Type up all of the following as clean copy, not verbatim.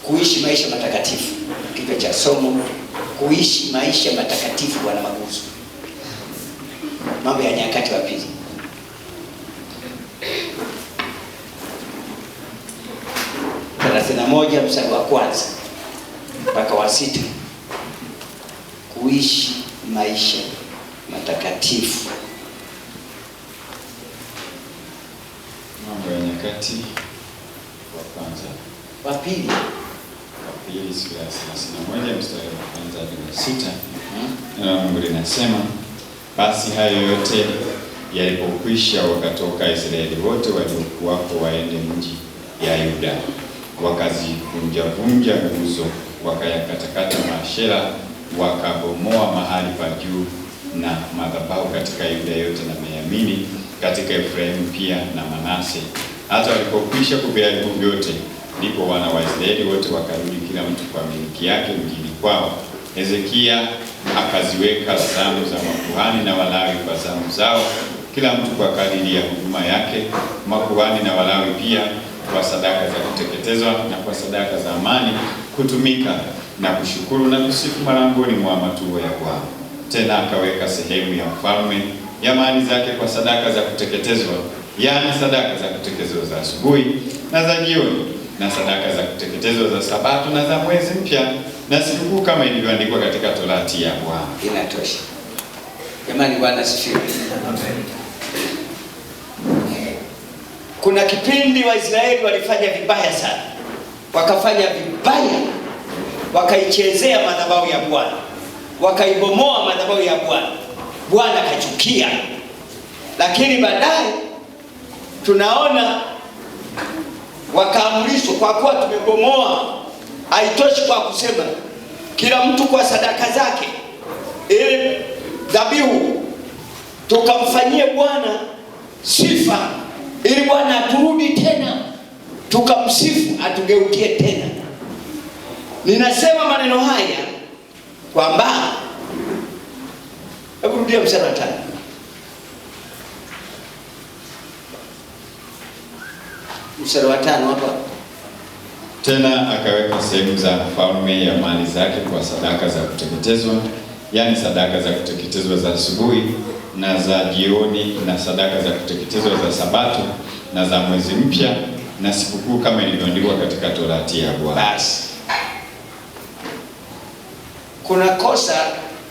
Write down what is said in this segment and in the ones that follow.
kuishi maisha matakatifu. Kichwa cha somo, kuishi maisha matakatifu. Bwana Maguzu, Mambo ya Nyakati wa Pili. Moja mstari wa kwanza mpaka wa 6. Kuishi maisha matakatifu. Mambo ya Nyakati wa kwanza, wa pili sura ya 31 mstari wa kwanza hadi wa 6. Neno la Mungu linasema, basi hayo yote yalipokwisha, wakatoka Israeli wote waliokuwako waende mji ya Yuda, wakazivunja nguzo, wakayakatakata maashera, wakabomoa mahali pa juu na madhabahu katika Yuda yote na Benyamini, katika Efraimu pia na Manase. Hata walipokwisha kuviharibu vyote, ndipo wana wa Israeli wote wakarudi kila mtu kwa miliki yake mjini kwao. Hezekia akaziweka zamu za makuhani na Walawi kwa zamu zao, kila mtu kwa kadiri ya huduma yake, makuhani na Walawi pia kwa sadaka za kuteketezwa na kwa sadaka za amani, kutumika na kushukuru na kusifu malangoni mwa matuo ya Bwana. Tena akaweka sehemu ya mfalme ya mali zake kwa sadaka za kuteketezwa, yaani sadaka za kuteketezwa za asubuhi na za jioni, na sadaka za kuteketezwa za Sabato na za mwezi mpya na sikukuu, kama ilivyoandikwa katika Torati ya Bwana. Inatosha. Jamani, Bwana asifiwe. Kuna kipindi Waisraeli walifanya vibaya sana, wakafanya vibaya, wakaichezea madhabahu ya Bwana, wakaibomoa madhabahu ya Bwana. Bwana akachukia, lakini baadaye tunaona wakaamrishwa, kwa kuwa tumebomoa, haitoshi kwa kusema kila mtu kwa sadaka zake, ili dhabihu tukamfanyie Bwana sifa, ili Bwana aturudi tena tukamsifu, atugeukie tena. Ninasema maneno haya kwamba, hebu rudia mstari wa 5. Mstari wa 5 hapa. Tena akaweka sehemu za mfalme ya mali zake kwa sadaka za kuteketezwa, yaani sadaka za kuteketezwa za asubuhi na za jioni, na sadaka za kuteketezwa za Sabato na za mwezi mpya na sikukuu, kama ilivyoandikwa katika Torati ya Bwana. Basi kuna kosa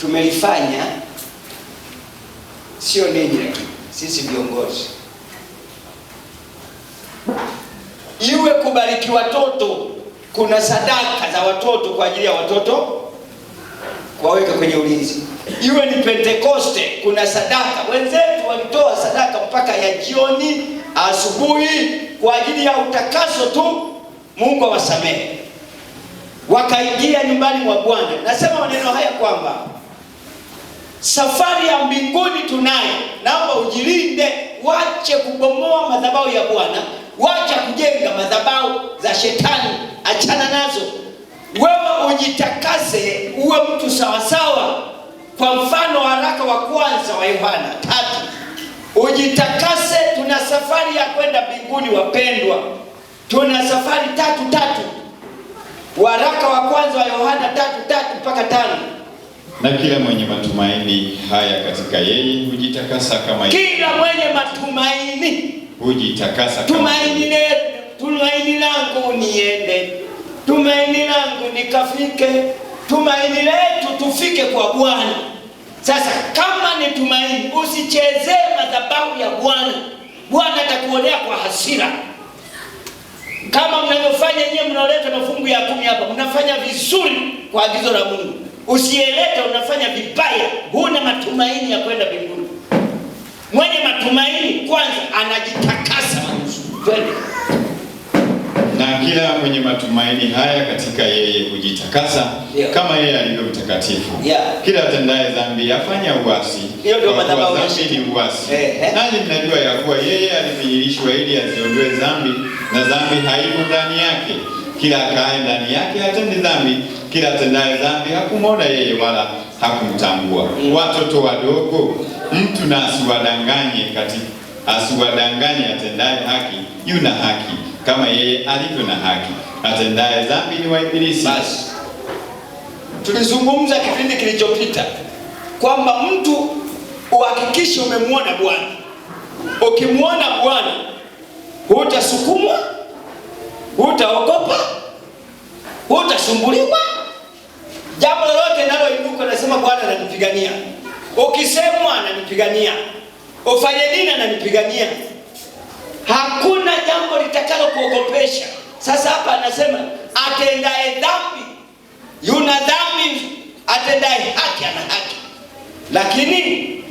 tumelifanya, sio ninyi, lakini sisi viongozi. Iwe kubariki watoto, kuna sadaka za watoto kwa ajili ya watoto kuwaweka kwenye ulinzi. Iwe ni Pentekoste, kuna sadaka. Wenzetu walitoa sadaka mpaka ya jioni, asubuhi, kwa ajili ya utakaso tu. Mungu awasamehe, wakaingia nyumbani mwa Bwana. Nasema maneno haya kwamba safari ya mbinguni tunayo. Naomba ujilinde, wache kubomoa madhabahu ya Bwana, wacha kujenga madhabahu za shetani, achana nazo. Wewe ujitakase, uwe mtu sawasawa. Kwa mfano waraka wa kwanza wa Yohana 3, ujitakase. Tuna safari ya kwenda mbinguni wapendwa, tuna safari tatu. Waraka wa kwanza wa Yohana 3 mpaka 5. Na kila mwenye matumaini haya katika yeye hujitakasa kama yeye. Kila mwenye matumaini hujitakasa kama yeye. Tumaini langu niende, tumaini langu nikafike, tumaini letu tufike kwa Bwana. Sasa kama ni tumaini, usichezee madhabahu ya Bwana. Bwana atakuonea kwa hasira. Kama mnavyofanya nyinyi, mnaoleta mafungu ya 10 hapa, mnafanya vizuri kwa agizo la Mungu. Usielete unafanya vibaya, huna matumaini ya kwenda mbinguni. Mwenye matumaini kwanza anajitakasa. Twende. Na kila mwenye matumaini haya katika yeye hujitakasa, kama yeye alivyo mtakatifu. Kila atendaye dhambi afanya uasi, kwa kuwa dhambi ni uasi. Nanyi mnajua ya kuwa yeye alidhihirishwa ili aziondoe dhambi, na dhambi haimo ndani yake. Kila akae ndani yake hatendi dhambi, kila atendaye dhambi hakumwona yeye wala hakumtambua. Watoto wadogo, mtu na asiwadanganye atendaye haki, yuna haki kama yeye alivyo na haki. Atendaye dhambi ni wa Ibilisi. Basi tulizungumza kipindi kilichopita kwamba mtu uhakikishe umemwona Bwana. Ukimwona Bwana hutasukumwa, hutaogopa, hutasumbuliwa. Jambo lolote linaloinuka nasema Bwana ananipigania. Ukisemwa ananipigania. Ufanye nini ananipigania. Hakuna jambo litakalo kuogopesha. Sasa hapa anasema atendaye dhambi yuna dhambi, atendaye haki ana haki. Lakini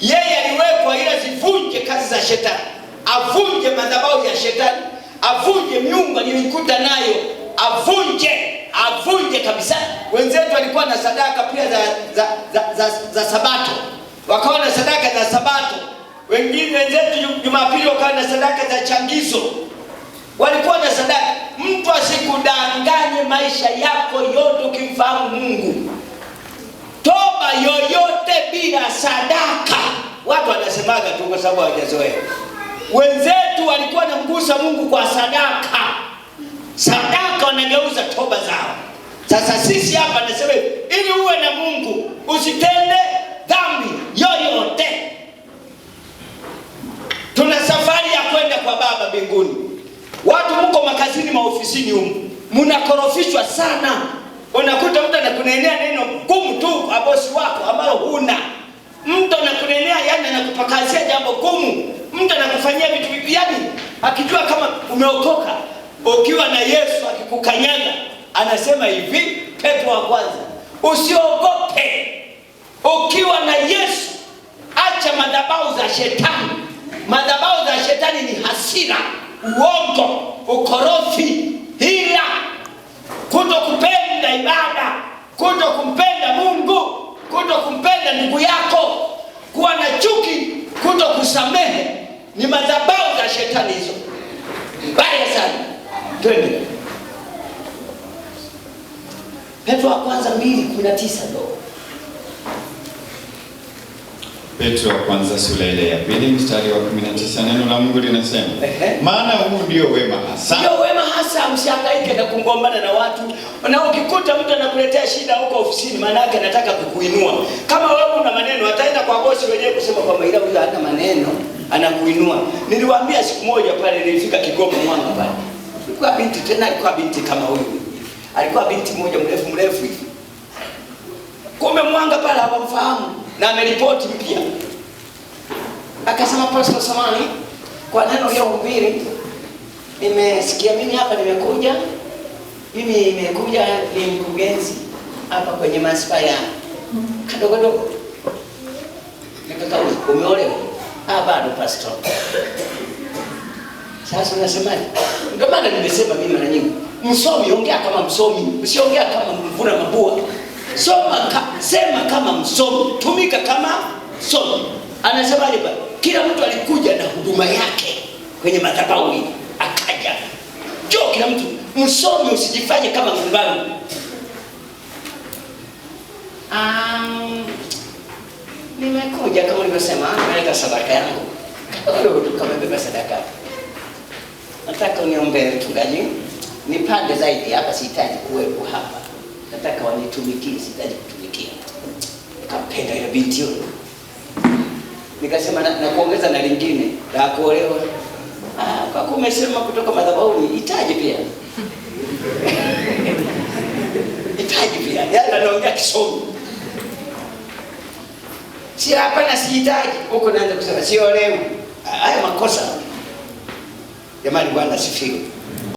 yeye aliwekwa ili azivunje kazi za shetani, avunje madhabahu ya shetani, avunje miungu aliyoikuta nayo, avunje kabisa. Wenzetu walikuwa na sadaka pia za Sabato, wakawa na sadaka za Sabato. Wengine wenzetu Jumapili wakawa na sadaka za changizo, walikuwa na sadaka. Mtu asikudanganye maisha yako yote ukimfahamu Mungu. Toba yoyote bila sadaka, watu wanasemaga tu kwa sababu hawajazoea. Wenzetu walikuwa wanamgusa Mungu kwa sadaka. Sadaka wanageuza toba zao. Sasa sisi hapa nasema ili uwe na Mungu usitende dhambi yoyote. Tuna safari ya kwenda kwa Baba mbinguni. Watu mko makazini, maofisini huko, mnakorofishwa sana. Unakuta mtu anakunenea neno gumu tu kwa bosi wako ambalo huna. Mtu anakunenea, yani anakupakazia jambo gumu. Mtu anakufanyia vitu yani akijua kama umeokoka. Ukiwa na Yesu akikukanyaga, anasema hivi, Petro wa kwanza, usiogope. Ukiwa na Yesu, acha madhabahu za shetani. Madhabahu za shetani ni hasira, uongo, ukorofi, hila, kutokupenda ibada, kutokumpenda Mungu, kutokumpenda ndugu yako, kuwa na chuki, kutokusamehe. Ni madhabahu za shetani hizo. Mbaya sana. Twende Petro wa kwanza 2:19 ndo. Petro wa kwanza sura ile ya 2 mstari wa 19, neno la Mungu linasema, maana huu ndio wema hasa. Ndio wema hasa, msihangaike na kugombana na watu. Na ukikuta mtu anakuletea shida huko ofisini, maana yake anataka kukuinua. Kama wewe una maneno, ataenda kwa bosi wenyewe kusema kwamba ila huyu hana maneno, anakuinua. Niliwaambia siku moja pale nilifika Kigoma Mwanga pale. Alikuwa binti, tena alikuwa binti kama huyu. Alikuwa binti mmoja mrefu hivi. Kumbe Mwanga pale hawamfahamu na ameripoti mpya. Akasema, Pastor Samani, kwa neno hilo hubiri nimesikia mimi hapa nimekuja. Mimi nimekuja ni mkurugenzi hapa kwenye manispaa ya kadogo. Nikakauliza, umeolewa? Bado Pastor. Sasa unasemaje? Ndio maana nimesema mimi mara nyingi, msomi ongea kama msomi, usiongea kama mvuna mabua. Sema kama msomi, tumika kama msomi. Anasemaje bwana? Kila mtu alikuja na huduma yake kwenye madhabahu hii, akaja. Njoo kila mtu, msomi usijifanye kama mfungano. Nimekuja kama ulivyosema, nimeleta sadaka yangu. Wewe kama beba sadaka. Nataka uniombe mchungaji, nipande zaidi hapa, sihitaji kuwepo hapa. Nataka wanitumikie, sihitaji kutumikia. Nikapenda ile binti yule. Nikasema na kuongeza na lingine la kuolewa. Kwa kuwa umesema kutoka madhabahuni, itaje pia. Itaje pia. Yeye anaongea kisomi. Si hapa na sihitaji. Huko naanza kusema siolewi. Haya makosa. Jamani, Bwana asifiwe.